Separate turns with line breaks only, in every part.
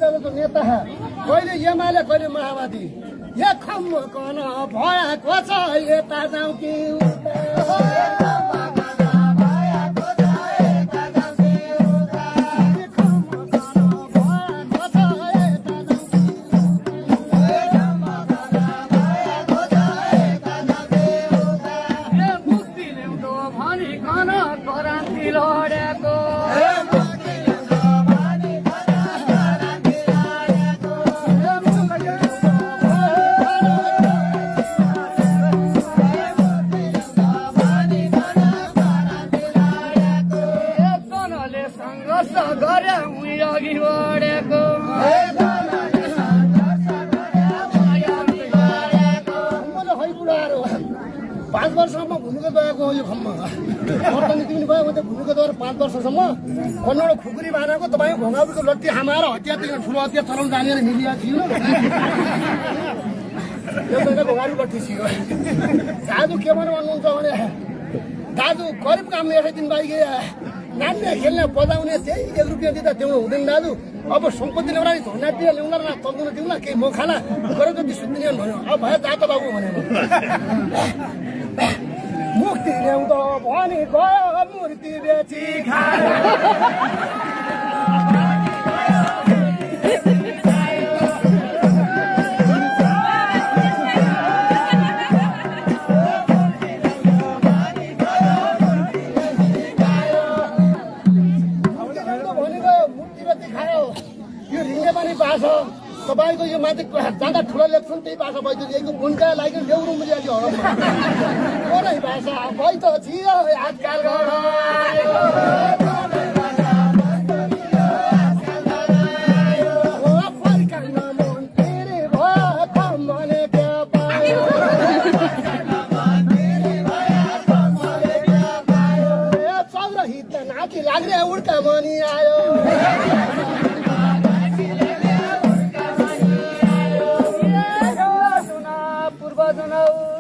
दलको नेता कहिले एमाले कहिले माओवादी या खम्म कन भएको छ यता जाउँ कि खुकुरी बाँधेको तपाईँको घोगाउको लट्टी हामाएर हतियार ठुलो हतियार चलाउनु जाने मिडिया थियो एउटा घोगाउको लट्ठी थियो दाजु के भन्नुहुन्छ भने दाजु गरिब काम यसै दिन बाइक नाच्ने खेल्ने बजाउने त्यही 1 रुपियाँ दिँदा त्यो हुँदैन दाजु अब सम्पत्ति ल्याउँदा झन्डातिर ल्याउँला न तल्कुन दिउँला केही म खाना गरेर जति सुत्दिने भन्यो अब भयो जात बाबु भने मुक्ति ल्याउँदो भनेको मूर्ति बेची तपाईँको यो माथि जाँदा ठुलो लेख्छन् त्यही भाषा भइदियो यहीको गुन्का लाग्यो ल्याउनु मिलिहाल्यो हडमै भाषा भइ त थियो आजकाल चौरहित नाति लाग्ने उड्का मनी आयो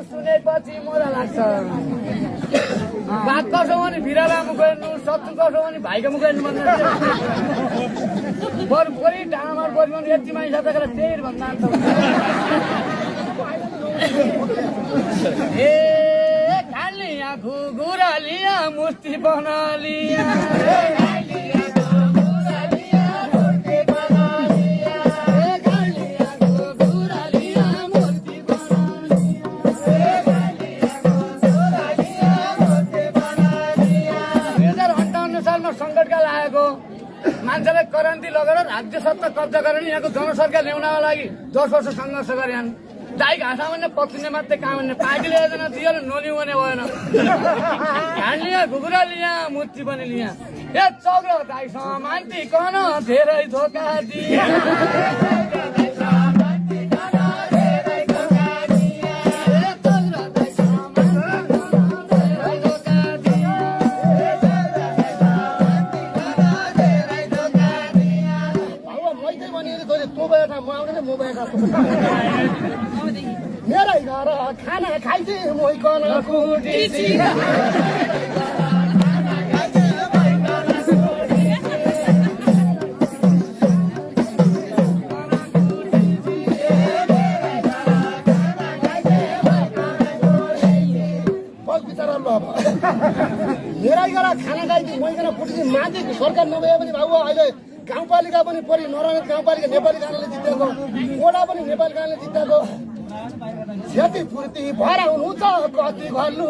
सुनेपछि मोरा लाग्छ बात कसो भने बिराला मुख हेर्नु शत्रु कसो भने भाइको मुख हेर्नु भन्दा बरु परि डाँडामा बरु यति मान्छे सकेर त्यही भन्दा ए खालिया घुघुरा लिया मूर्ति बना लिया मान्छेलाई करेन्सी लगेर राज्य सत्ता कब्जा गरेर यहाँको जनसरकार ल्याउनको लागि 10 वर्ष सङ्घर्ष गरे दाइ घाँसा भने पक्सिने मात्रै काम भने पार्टीले योजना दियो नलिउ भने भएन ध्यान लिया घुघुरा लिया मूर्ति पनि लिया ए चौग्र दाइ समान्ति कन धेरै धोका दिया मेरै घर खाना खाइदे मोइकन कुटिसी मेरै घर खाना खाइदे मोइकन कुटिसी माथि सरकार नभए पनि बाबु अहिले गाउँपालिका पनि परि नरायण गाउँपालिका नेपाली गानाले जितेको ओडा पनि नेपाली गानाले जितेको क्षतिपूर्ति भराउनु छ कति घल्नु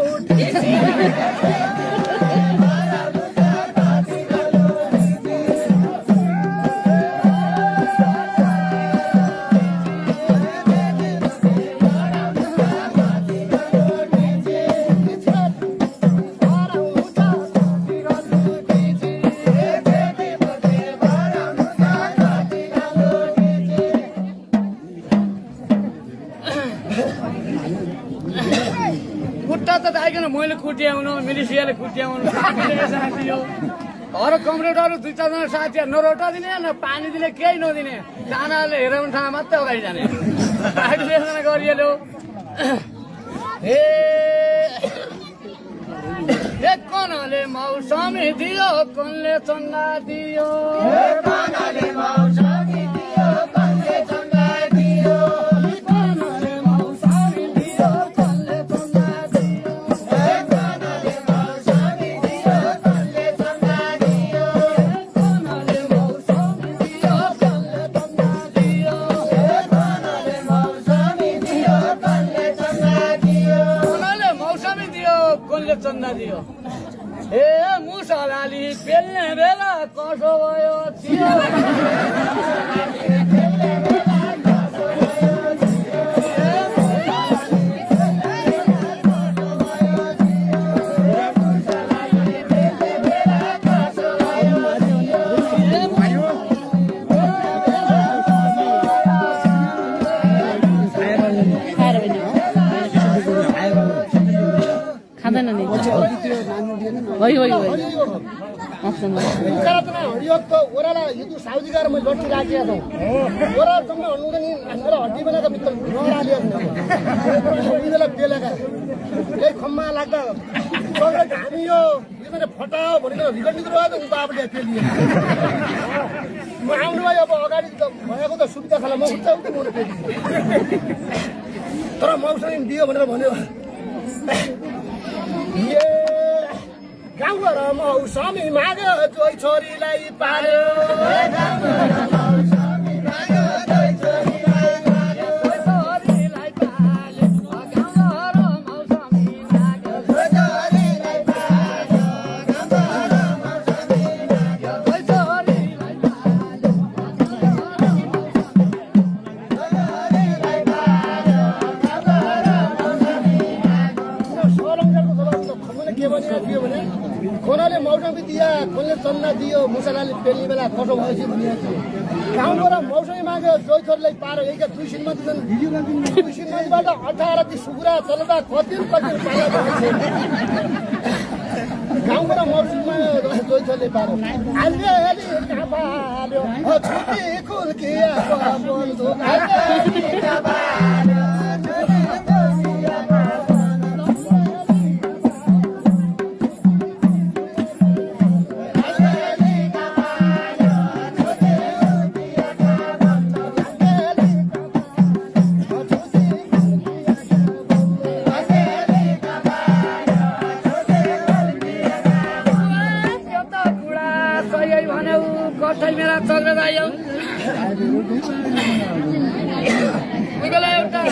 मैले कुट्याउनु मिलिसियाले कुट्याउनु साथी अरू कमरेडरहरू 2-4 जना साथीहरू नरोटा दिने न पानी दिने केही नदिने चानाले हेराउने ठाउँमा मात्रै अगाडि जाने पार्टीले गरिहाल्यो ए कनले मौसमी दियो कनले चन्दा दियो कनले मौसमी दियो थियो ए मुसलाली पेल्ने बेला कसो भयो थियो
खाँदैन नि
ओह्राला हिजो साउदी गएर मैले लट्ठी राखेको थिएँ ओह्रालसम्म हन्नु नि मेरो हड्डी बनाएको भित्र नरालिएको बेलेका यही खम्मा लाग्दा हामी यो फटाओ भनेर रिकर्डिङ गर्यो त उता आफूले पेलियो म आउनु भयो अब अगाडि त भएको त सुविधा खाला म उठ्छ उठ्छु म पेलियो तर मौसम दियो भनेर भन्यो गाउँघर मौसमी माग्यो जोइ छोरीलाई पाल्यो कोनाले मौसमी दिया कसले चन्दा दियो मुसलाले पेल्ने बेला कसो भएपछि भनिरहेको थियो गाउँबाट मौसमी माग्यो जोइ छोरीलाई पारो यहीका दुई श्रीमती छन् दुई श्रीमतीबाट 18 ती सुकुरा चल्दा कति पाला गाउँबाट मौसमी माग्यो जोइ छोरीले पारो आल्यो अलि काबाल्यो छुटी खुल्किया बोल्दो आल्यो काबाल्यो
मेरा चक्र आयो एउटा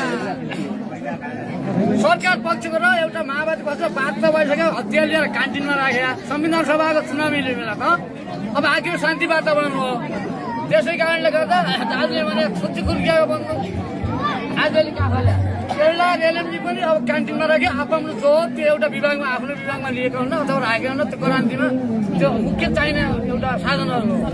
सरकार पक्षको र एउटा माओवादी पक्षको बात त भइसक्यो हतियार लिएर क्यान्टिनमा राखे संविधान सभाको चुनाव मिल्यो बेला त अब आखिर शान्ति वातावरण हो त्यसै कारणले गर्दा दाजुले भने छुट्टी खुर्किएको भन्नु आजले काफाले एउटा एलएमजी पनि अब क्यान्टिनमा राख्यो आफ्नो जो त्यो एउटा विभागमा आफ्नो विभागमा लिएको हुन्न अथवा राखेको हुन्न त्यो क्रान्तिमा त्यो मुख्य चाहिने एउटा साधनहरू हो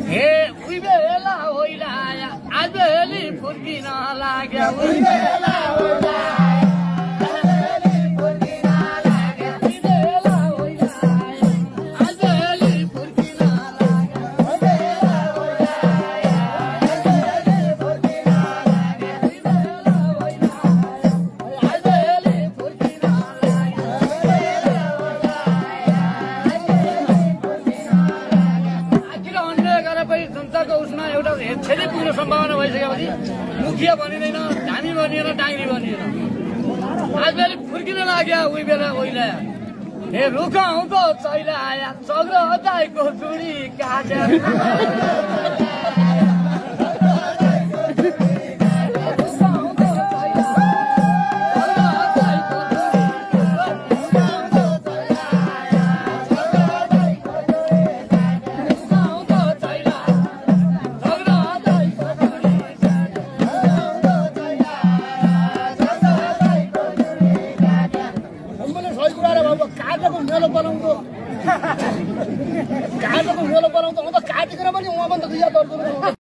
हे उही बेला होइला आया आज हेली फुर्किन लाग्यो उही बेला होइला छेली पुग्ने सम्भावना भइसकेपछि मुखिया बनिँदैन धामी बनिएन डाङ्री बनिएन आज बेला फुर्किन लाग्यो उही बेला ओइला हे रुखाउँको चैला आया चग्र हटाएको चुडी काट्या